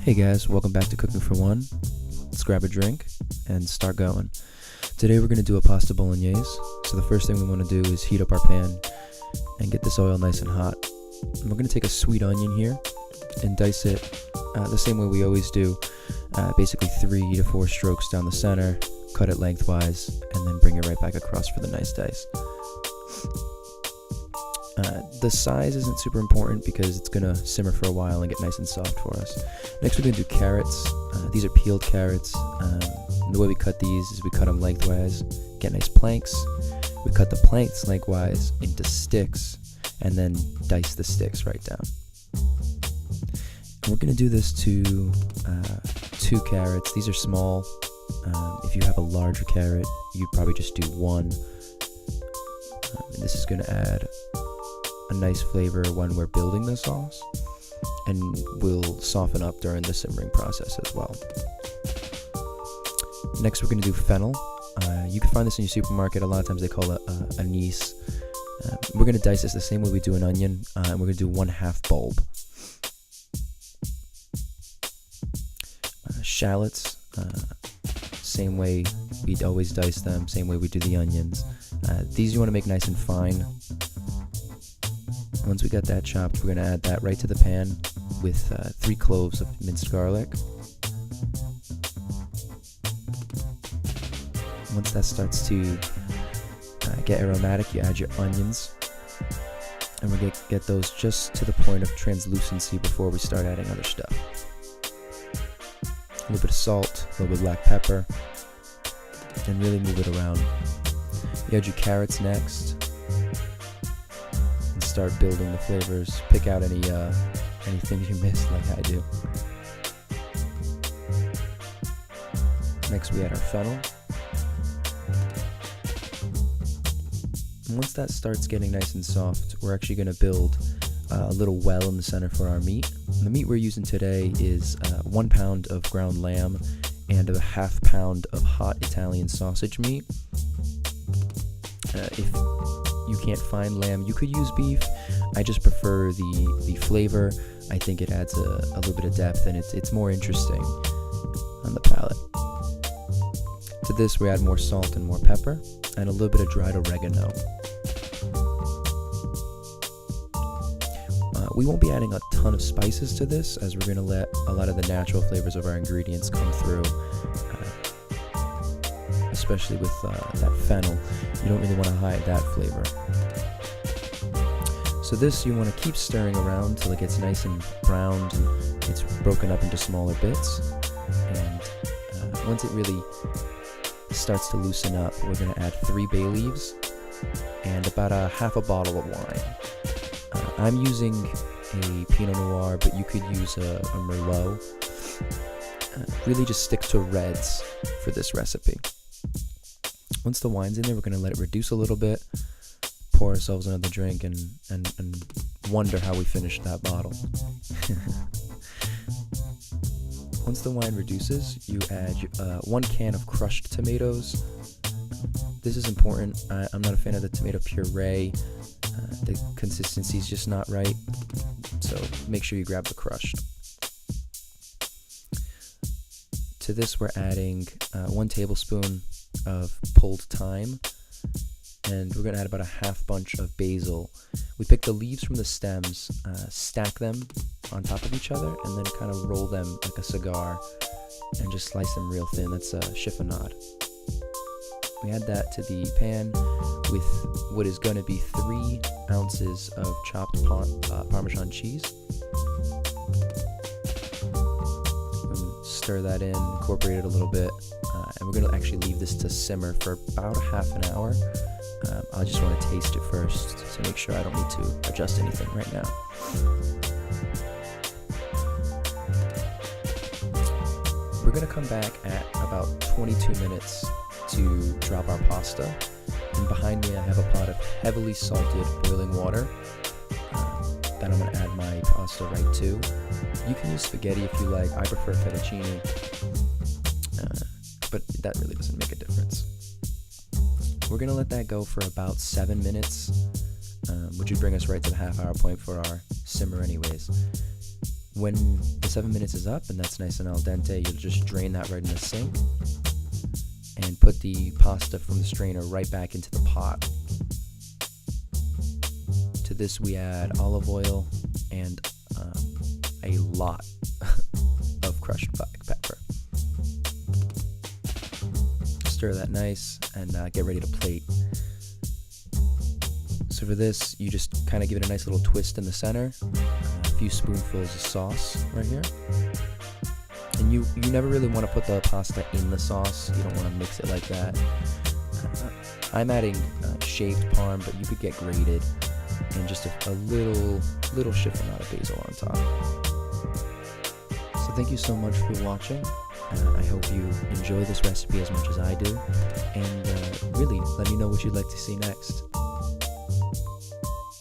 Hey guys, welcome back to Cooking for One. Let's grab a drink and start going. Today we're going to do a pasta bolognese. So the first thing we want to do is heat up our pan and get this oil nice and hot. And we're going to take a sweet onion here and dice it the same way we always do. Basically 3 to 4 strokes down the center, cut it lengthwise, and then bring it right back across for the nice dice. The size isn't super important because it's going to simmer for a while and get nice and soft for us. Next we're going to do carrots. These are peeled carrots. The way we cut these is we cut them lengthwise, get nice planks. We cut the planks lengthwise into sticks and then dice the sticks right down. And we're going to do this to 2 carrots. These are small. If you have a larger carrot, you'd probably just do 1. And this is going to add a nice flavor when we're building the sauce, and will soften up during the simmering process as well. Next we're going to do fennel. You can find this in your supermarket. A lot of times they call it anise. We're going to dice this the same way we do an onion, and we're going to do 1/2 bulb. Shallots, same way we'd always dice them, same way we do the onions. These you want to make nice and fine. Once we got that chopped, we're going to add that right to the pan with 3 cloves of minced garlic. Once that starts to get aromatic, you add your onions. And we're going to get those just to the point of translucency before we start adding other stuff. A little bit of salt, a little bit of black pepper, and really move it around. You add your carrots next. Start building the flavors. Pick out any things you missed like I do. Next we add our fennel. And once that starts getting nice and soft, we're actually going to build a little well in the center for our meat. And the meat we're using today is 1 pound of ground lamb and 1/2 pound of hot Italian sausage meat. If you can't find lamb, you could use beef. I just prefer the flavor. I think it adds a little bit of depth, and it's more interesting on the palate. To this we add more salt and more pepper and a little bit of dried oregano. We won't be adding a ton of spices to this, as we're going to let a lot of the natural flavors of our ingredients come through. Especially with that fennel, you don't really want to hide that flavor. So this you want to keep stirring around till it gets nice and browned and it's broken up into smaller bits. And once it really starts to loosen up, we're going to add 3 bay leaves and about 1/2 bottle of wine. I'm using a Pinot Noir, but you could use a Merlot. Really just stick to reds for this recipe. Once the wine's in there, we're going to let it reduce a little bit, pour ourselves another drink, and wonder how we finished that bottle. Once the wine reduces, you add 1 can of crushed tomatoes. This is important. I'm not a fan of the tomato puree. The consistency is just not right, so make sure you grab the crushed. To this we're adding 1 tablespoon of pulled thyme, and we're going to add about 1/2 bunch of basil. We pick the leaves from the stems, stack them on top of each other, and then kind of roll them like a cigar and just slice them real thin. That's a chiffonade. We add that to the pan with what is going to be 3 ounces of chopped Parmesan cheese. Stir that in, incorporate it a little bit, and we're going to actually leave this to simmer for about 1/2 an hour. I just want to taste it first to make sure I don't need to adjust anything right now. We're going to come back at about 22 minutes to drop our pasta, and behind me I have a pot of heavily salted boiling water that I'm going to add my pasta right to. You can use spaghetti if you like. I prefer fettuccine, but that really doesn't make a difference. We're going to let that go for about 7 minutes, which would bring us right to the 1/2 hour point for our simmer anyways. When the 7 minutes is up and that's nice and al dente, you'll just drain that right in the sink and put the pasta from the strainer right back into the pot. To this we add olive oil and a lot of crushed black pepper. Stir that nice and get ready to plate. So for this, you just kind of give it a nice little twist in the center, a few spoonfuls of sauce right here. And you never really want to put the pasta in the sauce, you don't want to mix it like that. I'm adding shaved parm, but you could get grated, and just a little chiffonade of basil on top. So thank you so much for watching. I hope you enjoy this recipe as much as I do, and really let me know what you'd like to see next.